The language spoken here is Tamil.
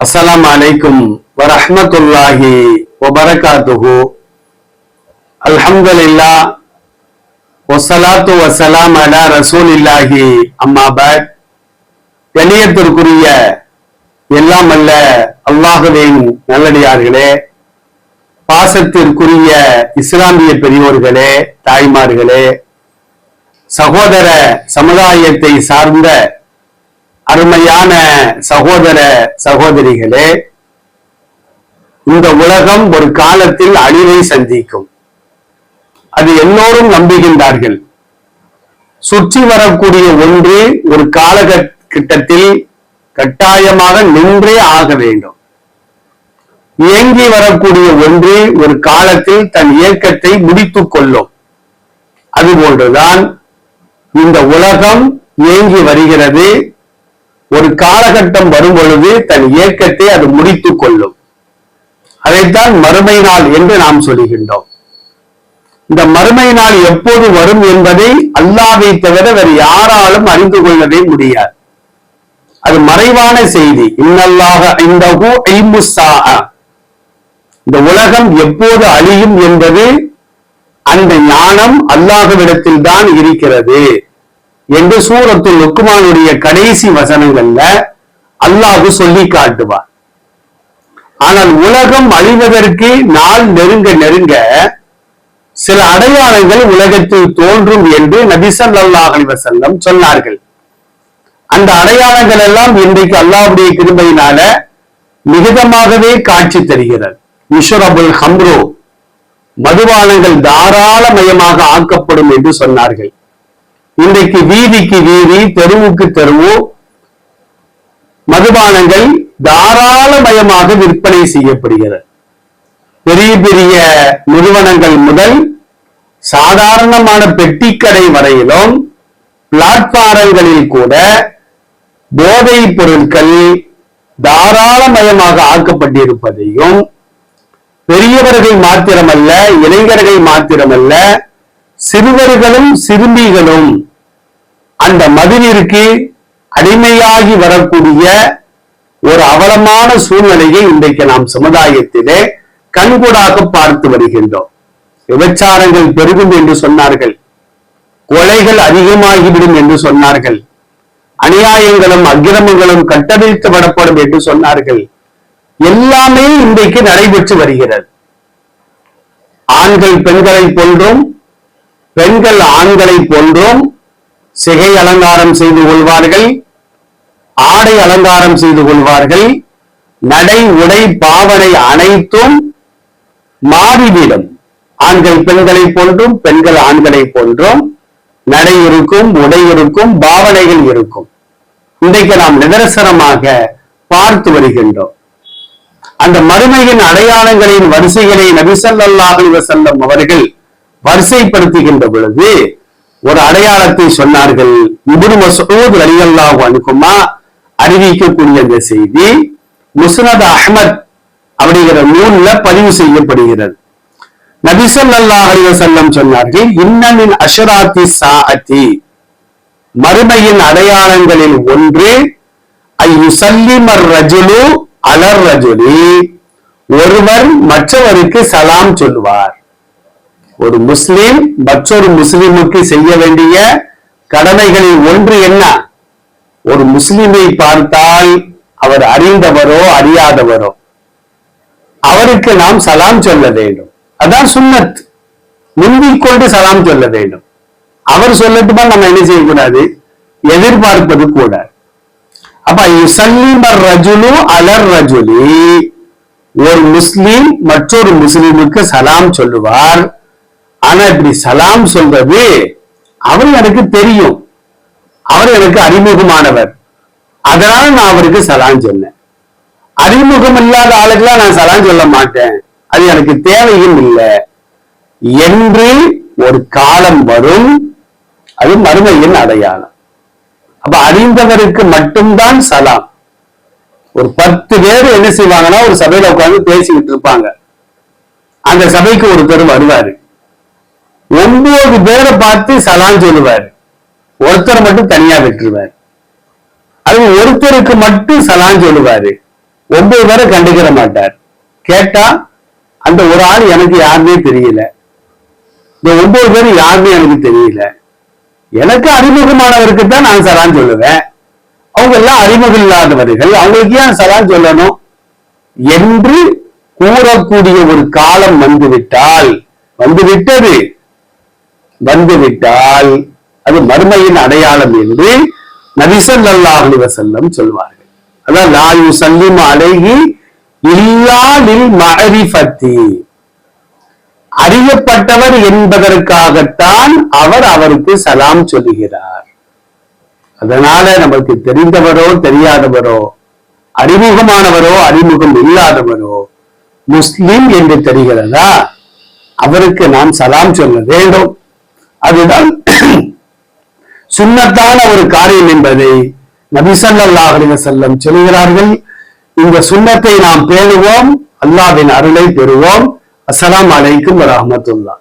அஸ்ஸலாமு அலைக்கும் வரஹ்மத்துல்லாஹி வபரகாத்துஹு. அல்ஹம்துலில்லாஹ் வஸ்ஸலாத்து வஸ்ஸலாம் அலா ரசூலில்லாஹி அம்மா பஅத். கண்ணியத்திற்குரிய எல்லாம் அல்ல அல்லாஹ்வின் நல்லடியார்களே, பாசத்திற்குரிய இஸ்லாமிய பெரியோர்களே, தாய்மார்களே, சகோதர சமுதாயத்தை சார்ந்த அருமையான சகோதர சகோதரிகளே, இந்த உலகம் ஒரு காலத்தில் அழிவை சந்திக்கும். அது எல்லோரும் நம்புகின்றார்கள். சுற்றி வரக்கூடிய ஒன்று ஒரு காலகட்டத்தில் கட்டாயமாக நின்றே ஆக வேண்டும். இயங்கி வரக்கூடிய ஒன்று ஒரு காலத்தில் தன் இயக்கத்தை முடித்துக் கொள்ளும். அதுபோன்றுதான் இந்த உலகம் இயங்கி வருகிறது. ஒரு காலகட்டம் வரும் பொழுது தன் இயக்கத்தை அது முடித்துக் கொள்ளும். அதைத்தான் மறுமை நாள் என்று நாம் சொல்லுகின்றோம். இந்த மறுமை நாள் எப்போது வரும் என்பதை அல்லாஹ்வை தவிர வேறு யாராலும் அறிந்து கொள்ளவே முடியாது. அது மறைவான செய்தி. இன்னல்லாஹ இன்தஹு இல்முஸ் ஸாஅ. இந்த உலகம் எப்போது அழியும் என்பது அந்த ஞானம் அல்லாஹ்விடத்தில் தான் இருக்கிறது என்று சூரத்துல் லுக்மானுடைய கடைசி வசனங்கள்ல அல்லாஹ் சொல்லி காட்டுவார். ஆனால் உலகம் அழிவதற்கு நாள் நெருங்க நெருங்க சில அடையாளங்கள் உலகத்தில் தோன்றும் என்று நபி ஸல்லல்லாஹு அலைஹி வஸல்லம் சொன்னார்கள். அந்த அடையாளங்கள் எல்லாம் இன்றைக்கு அல்லாஹ்வுடைய கிருபையினால மிகுதமாகவே காட்சி தருகிறது. யுஷ்ரபுல் ஹம்ரு, மதுபானங்கள் தாராளமயமாக ஆக்கப்படும் என்று சொன்னார்கள். இன்றைக்கு வீதிக்கு வீதி, தெருவுக்கு தெருவு மதுபானங்கள் தாராளமயமாக விற்பனை செய்யப்படுகிறது. பெரிய பெரிய நிறுவனங்கள் முதல் சாதாரணமான பெட்டிக்கடை வரையிலும் பிளாட்பாரங்களில் கூட போதைப் பொருட்கள் தாராளமயமாக ஆக்கப்பட்டிருப்பதையும், பெரியவர்கள் மாத்திரமல்ல, இளைஞர்கள் மாத்திரமல்ல, சிறுவர்களும் சிறுமிகளும் அந்த மதுவிற்கு அடிமையாகி வரக்கூடிய ஒரு அவலமான சூழ்நிலையை இன்றைக்கு நாம் சமுதாயத்திலே கண்கூடாக பார்த்து வருகின்றோம். விபச்சாரங்கள் பெருகும் என்று சொன்னார்கள், கொலைகள் அதிகமாகிவிடும் என்று சொன்னார்கள், அநியாயங்களும் அக்கிரமங்களும் கட்டவிழ்த்து விடப்படும் என்று சொன்னார்கள். எல்லாமே இன்றைக்கு நடைபெற்று வருகிறது. ஆண்கள் பெண்களை போன்றும், பெண்கள் ஆண்களை போன்றும் சிகை அலங்காரம் செய்து கொள்வார்கள், ஆடை அலங்காரம் செய்து கொள்வார்கள். நடை உடை பாவனை அனைத்தும் மாறிவிடும். ஆண்கள் பெண்களை போன்றும், பெண்கள் ஆண்களை போன்றும் நடை இருக்கும், உடை இருக்கும், பாவனைகள் இருக்கும். இன்றைக்கு நாம் நிதர்சனமாக பார்த்து வருகின்றோம். அந்த மறுமையின் அடையாளங்களின் வரிசைகளை நபி ஸல்லல்லாஹு அலைஹி வஸல்லம் அவர்கள் வரிசைப்படுத்துகின்ற பொழுது ஒரு அடையாளத்தை சொன்னார்கள். இப்னு மஸ்ஊத் ரலியல்லாஹு அன்ஹுமா அறிவிக்கக்கூடிய இந்த செய்தி முஸ்னத் அஹ்மத் அப்படிங்கிற நூல்ல பதிவு செய்யப்படுகிறது. நபி ஸல்லல்லாஹு அலைஹி வஸல்லம் சொன்னார்கள், இன்ன மின் அஷ்ராத்தி ஸாஅத்தி, மறுமையின் அடையாளங்களில் ஒன்று ஐயுஸல்லிமர் ரஜுலு அலர் ரஜுலி, ஒருவர் மற்றவருக்கு சலாம் சொல்லுவார். ஒரு முஸ்லிம் மற்றொரு முஸ்லிமுக்கு செய்ய வேண்டிய கடமைகளில் ஒன்று என்ன? ஒரு முஸ்லிமை பார்த்தால் அவர் அறிந்தவரோ அறியாதவரோ அவருக்கு நாம் சலாம் சொல்ல வேண்டும். அதான் சுன்னத். முந்திக் கொண்டு சலாம் சொல்ல வேண்டும். அவர் சொல்லட்டுமா நம்ம என்ன செய்யக்கூடாது, எதிர்பார்ப்பது கூட. அப்ப யுஸல்லிமர் ரஜுலு அலர் ரஜுலி, ஒரு முஸ்லிம் மற்றொரு முஸ்லிமுக்கு சலாம் சொல்லுவார். ஆனா இப்படி சலாம் சொல்றது அவர் எனக்கு தெரியும், அவர் எனக்கு அறிமுகமானவர், அதனால நான் அவருக்கு சலாம் சொன்னேன். அறிமுகம் இல்லாத ஆளுக்கெல்லாம் நான் சலாம் சொல்ல மாட்டேன், அது எனக்கு தேவையும் இல்லை என்று ஒரு காலம் வரும். அது மறுமையின் அடையாளம். அப்ப அறிந்தவருக்கு மட்டும்தான் சலாம். ஒரு 10 பேர் என்ன செய்வாங்கன்னா ஒரு சபையில உட்கார்ந்து பேசிக்கிட்டு இருப்பாங்க. அந்த சபைக்கு ஒருத்தர் வருவாரு, 9 பேரை பார்த்து சலாம் சொல்லுவார், ஒருத்தர் மட்டும் தனியா விட்டுருவார். அது ஒருத்தருக்கு மட்டும் சலாம் சொல்லுவாரு. 9 பேரை கண்டுக்கிற மாட்டார். கேட்டா அந்த ஒரு ஆள் எனக்கு யாருமே தெரியல, இந்த 9 பேர் யாருமே எனக்கு தெரியல, எனக்கு அறிமுகமானவருக்கு தான் நான் சலான் சொல்லுவேன், அவங்க எல்லாம் அறிமுகம் இல்லாதவர்கள், அவங்களுக்கு ஏன் சலான் சொல்லணும் என்று கூறக்கூடிய ஒரு காலம் வந்துவிட்டால், வந்துவிட்டால் அது மறுமையின் அடையாளம் என்று நபி ஸல்லல்லாஹு அலைஹி வஸல்லம் சொல்வார்கள். அதான் லா யுஸல்லிமு அலைஹி இல்லா லில் மஅரிஃபத்தி, அறியப்பட்டவர் என்பதற்காகத்தான் அவர் அவருக்கு சலாம் சொல்லுகிறார். அதனால நமக்கு தெரிந்தவரோ தெரியாதவரோ, அறிமுகமானவரோ அறிமுகம் இல்லாதவரோ, முஸ்லிம் என்று தெரிகிறதா, அவருக்கு நாம் சலாம் சொல்ல வேண்டும். அதுதான் சுன்னத்தான ஒரு காரியம் என்பதை நபி ஸல்லல்லாஹு அலைஹி வஸல்லம் சொல்கிறார்கள். இந்த சுன்னத்தை நாம் பேணுவோம், அல்லாஹ்வின் அருளை பெறுவோம். அஸ்ஸலாமு அலைக்கும் வரஹ்மத்துல்லாஹ்.